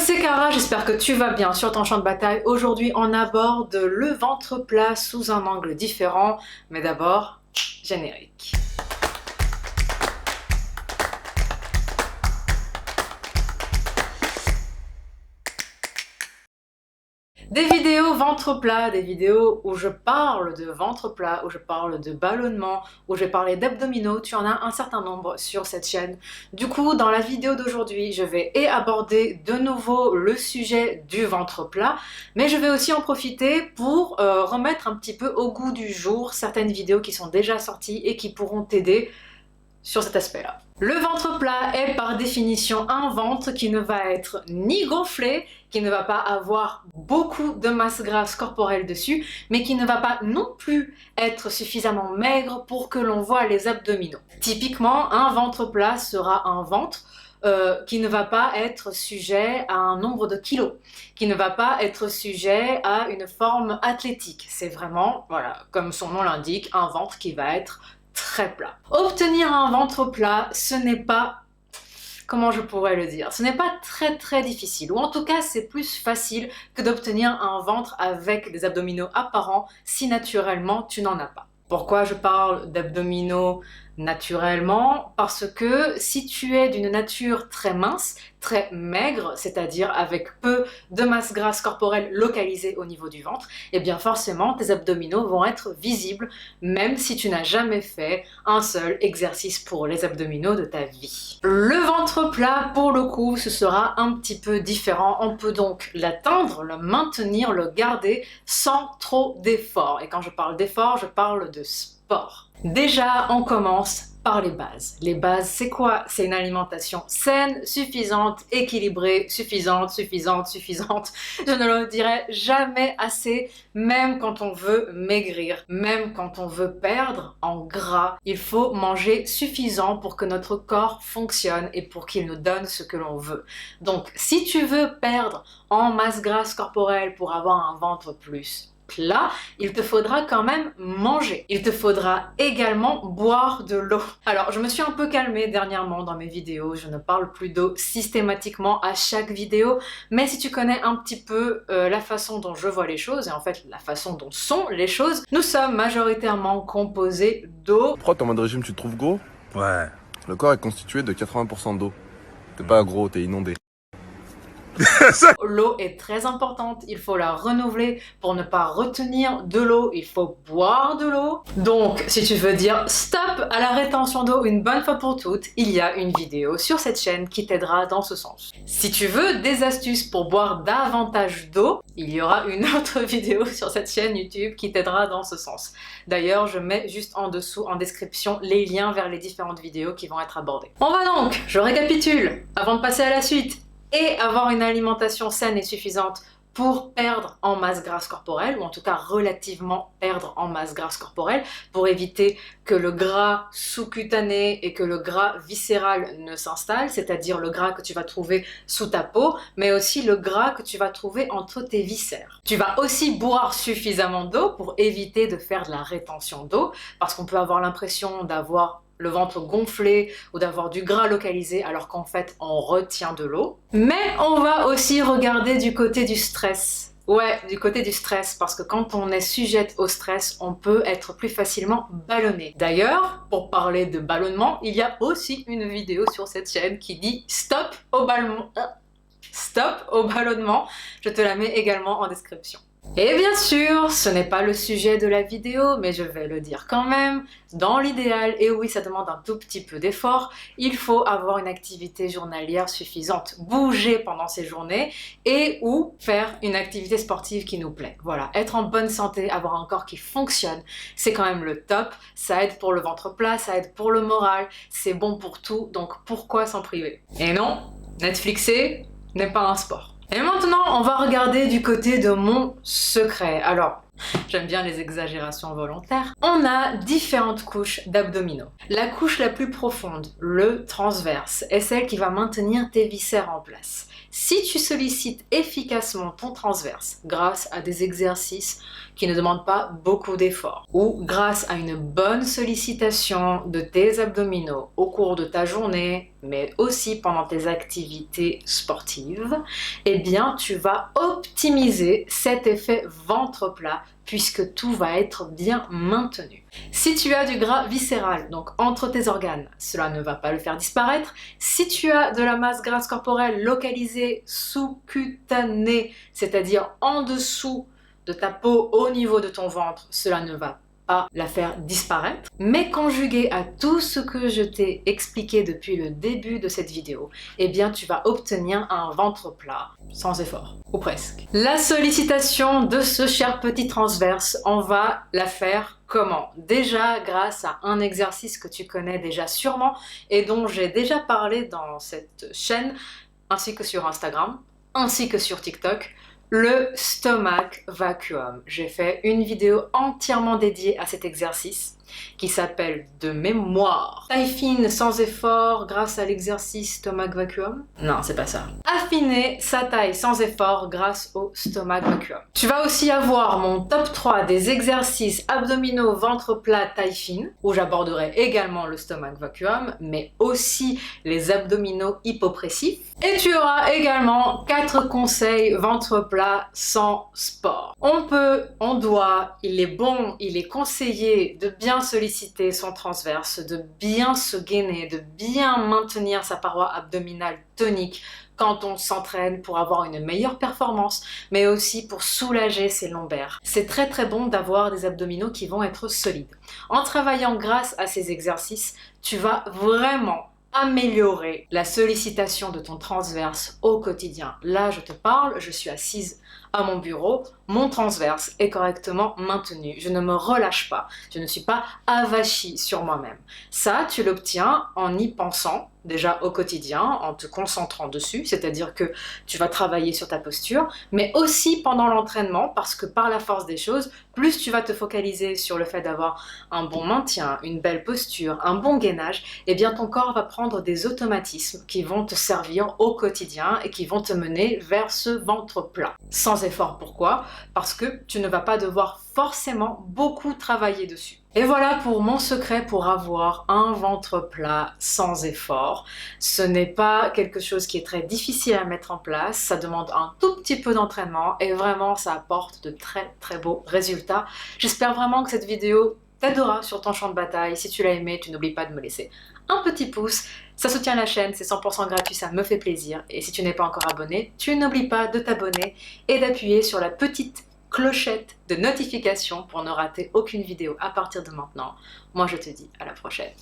c'est Cara, j'espère que tu vas bien sur ton champ de bataille. Aujourd'hui, on aborde le ventre plat sous un angle différent. Mais d'abord, générique. Des vidéos ventre plat, des vidéos où je parle de ventre plat, où je parle de ballonnement, où je vais parler d'abdominaux, tu en as un certain nombre sur cette chaîne. Du coup, dans la vidéo d'aujourd'hui, je vais aborder de nouveau le sujet du ventre plat, mais je vais aussi en profiter pour remettre un petit peu au goût du jour certaines vidéos qui sont déjà sorties et qui pourront t'aider sur cet aspect-là. Le ventre plat est par définition un ventre qui ne va être ni gonflé, qui ne va pas avoir beaucoup de masse grasse corporelle dessus, mais qui ne va pas non plus être suffisamment maigre pour que l'on voit les abdominaux. Typiquement, un ventre plat sera un ventre qui ne va pas être sujet à un nombre de kilos, qui ne va pas être sujet à une forme athlétique. C'est vraiment, voilà, comme son nom l'indique, un ventre qui va être très plat. Obtenir un ventre plat, ce n'est pas, comment je pourrais le dire, ce n'est pas très difficile, ou en tout cas c'est plus facile que d'obtenir un ventre avec des abdominaux apparents si naturellement tu n'en as pas. Pourquoi je parle d'abdominaux naturellement? Parce que si tu es d'une nature très mince, très maigre, c'est-à-dire avec peu de masse grasse corporelle localisée au niveau du ventre, eh bien forcément tes abdominaux vont être visibles même si tu n'as jamais fait un seul exercice pour les abdominaux de ta vie. Le ventre plat, pour le coup, ce sera un petit peu différent. On peut donc l'atteindre, le maintenir, le garder sans trop d'efforts. Et quand je parle d'efforts, je parle de sport. Déjà, on commence par les bases. Les bases, c'est quoi? C'est une alimentation saine, suffisante, équilibrée, suffisante. Je ne le dirai jamais assez, même quand on veut maigrir, même quand on veut perdre en gras. Il faut manger suffisant pour que notre corps fonctionne et pour qu'il nous donne ce que l'on veut. Donc, si tu veux perdre en masse grasse corporelle pour avoir un ventre plus plat, il te faudra quand même manger. Il te faudra également boire de l'eau. Alors, je me suis un peu calmée dernièrement dans mes vidéos, je ne parle plus d'eau systématiquement à chaque vidéo, mais si tu connais un petit peu la façon dont je vois les choses, et en fait la façon dont sont les choses, nous sommes majoritairement composés d'eau. Pourquoi t'es en mode régime, tu te trouves gros? Ouais. Le corps est constitué de 80% d'eau. T'es pas gros, t'es inondé. L'eau est très importante, il faut la renouveler pour ne pas retenir de l'eau, il faut boire de l'eau. Donc, si tu veux dire stop à la rétention d'eau une bonne fois pour toutes, il y a une vidéo sur cette chaîne qui t'aidera dans ce sens. Si tu veux des astuces pour boire davantage d'eau, il y aura une autre vidéo sur cette chaîne YouTube qui t'aidera dans ce sens. D'ailleurs, je mets juste en dessous en description les liens vers les différentes vidéos qui vont être abordées. On va donc, je récapitule, avant de passer à la suite, et avoir une alimentation saine et suffisante pour perdre en masse grasse corporelle, ou en tout cas relativement perdre en masse grasse corporelle, pour éviter que le gras sous-cutané et que le gras viscéral ne s'installe, c'est-à-dire le gras que tu vas trouver sous ta peau, mais aussi le gras que tu vas trouver entre tes viscères. Tu vas aussi boire suffisamment d'eau pour éviter de faire de la rétention d'eau, parce qu'on peut avoir l'impression d'avoir le ventre gonflé ou d'avoir du gras localisé alors qu'en fait on retient de l'eau. Mais on va aussi regarder du côté du stress. Ouais, du côté du stress, parce que quand on est sujette au stress, on peut être plus facilement ballonné. D'ailleurs, pour parler de ballonnement, il y a aussi une vidéo sur cette chaîne qui dit stop au ballonnement. Stop au ballonnement, je te la mets également en description. Et bien sûr, ce n'est pas le sujet de la vidéo, mais je vais le dire quand même, dans l'idéal, et oui ça demande un tout petit peu d'effort, il faut avoir une activité journalière suffisante, bouger pendant ces journées et ou faire une activité sportive qui nous plaît. Voilà, être en bonne santé, avoir un corps qui fonctionne, c'est quand même le top, ça aide pour le ventre plat, ça aide pour le moral, c'est bon pour tout, donc pourquoi s'en priver? Et non, Netflixer n'est pas un sport. Et maintenant, on va regarder du côté de mon secret. Alors, j'aime bien les exagérations volontaires. On a différentes couches d'abdominaux. La couche la plus profonde, le transverse, est celle qui va maintenir tes viscères en place. Si tu sollicites efficacement ton transverse grâce à des exercices qui ne demandent pas beaucoup d'efforts ou grâce à une bonne sollicitation de tes abdominaux au cours de ta journée, mais aussi pendant tes activités sportives, eh bien tu vas optimiser cet effet ventre plat puisque tout va être bien maintenu. Si tu as du gras viscéral, donc entre tes organes, cela ne va pas le faire disparaître. Si tu as de la masse grasse corporelle localisée sous-cutanée, c'est-à-dire en dessous de ta peau au niveau de ton ventre, cela ne va pas la faire disparaître. Mais conjugué à tout ce que je t'ai expliqué depuis le début de cette vidéo, eh bien tu vas obtenir un ventre plat sans effort, ou presque. La sollicitation de ce cher petit transverse, on va la faire comment? Déjà grâce à un exercice que tu connais déjà sûrement et dont j'ai déjà parlé dans cette chaîne, ainsi que sur Instagram, ainsi que sur TikTok, le stomach vacuum. J'ai fait une vidéo entièrement dédiée à cet exercice qui s'appelle de mémoire taille fine sans effort grâce à l'exercice stomach vacuum. Non, c'est pas ça. Affiner sa taille sans effort grâce au stomach vacuum. Tu vas aussi avoir mon top 3 des exercices abdominaux ventre plat taille fine où j'aborderai également le stomach vacuum mais aussi les abdominaux hypopressifs. Et tu auras également 4 conseils ventre plat sans sport. On doit, il est bon, il est conseillé de bien solliciter son transverse, de bien se gainer, de bien maintenir sa paroi abdominale tonique quand on s'entraîne pour avoir une meilleure performance, mais aussi pour soulager ses lombaires. C'est très bon d'avoir des abdominaux qui vont être solides. En travaillant grâce à ces exercices, tu vas vraiment améliorer la sollicitation de ton transverse au quotidien. Là, je te parle, je suis assise à mon bureau, mon transverse est correctement maintenu. Je ne me relâche pas, je ne suis pas avachie sur moi-même. Ça, tu l'obtiens en y pensant déjà au quotidien, en te concentrant dessus, c'est-à-dire que tu vas travailler sur ta posture, mais aussi pendant l'entraînement, parce que par la force des choses, plus tu vas te focaliser sur le fait d'avoir un bon maintien, une belle posture, un bon gainage, eh bien ton corps va prendre des automatismes qui vont te servir au quotidien et qui vont te mener vers ce ventre plat. Sans effort, pourquoi? Parce que tu ne vas pas devoir forcément beaucoup travailler dessus. Et voilà pour mon secret pour avoir un ventre plat sans effort. Ce n'est pas quelque chose qui est très difficile à mettre en place, ça demande un tout petit peu d'entraînement et vraiment ça apporte de très beaux résultats. J'espère vraiment que cette vidéo t'aidera sur ton champ de bataille. Si tu l'as aimé, tu n'oublies pas de me laisser un petit pouce, ça soutient la chaîne, c'est 100% gratuit, ça me fait plaisir. Et si tu n'es pas encore abonné, tu n'oublies pas de t'abonner et d'appuyer sur la petite clochette de notification pour ne rater aucune vidéo à partir de maintenant. Moi je te dis à la prochaine.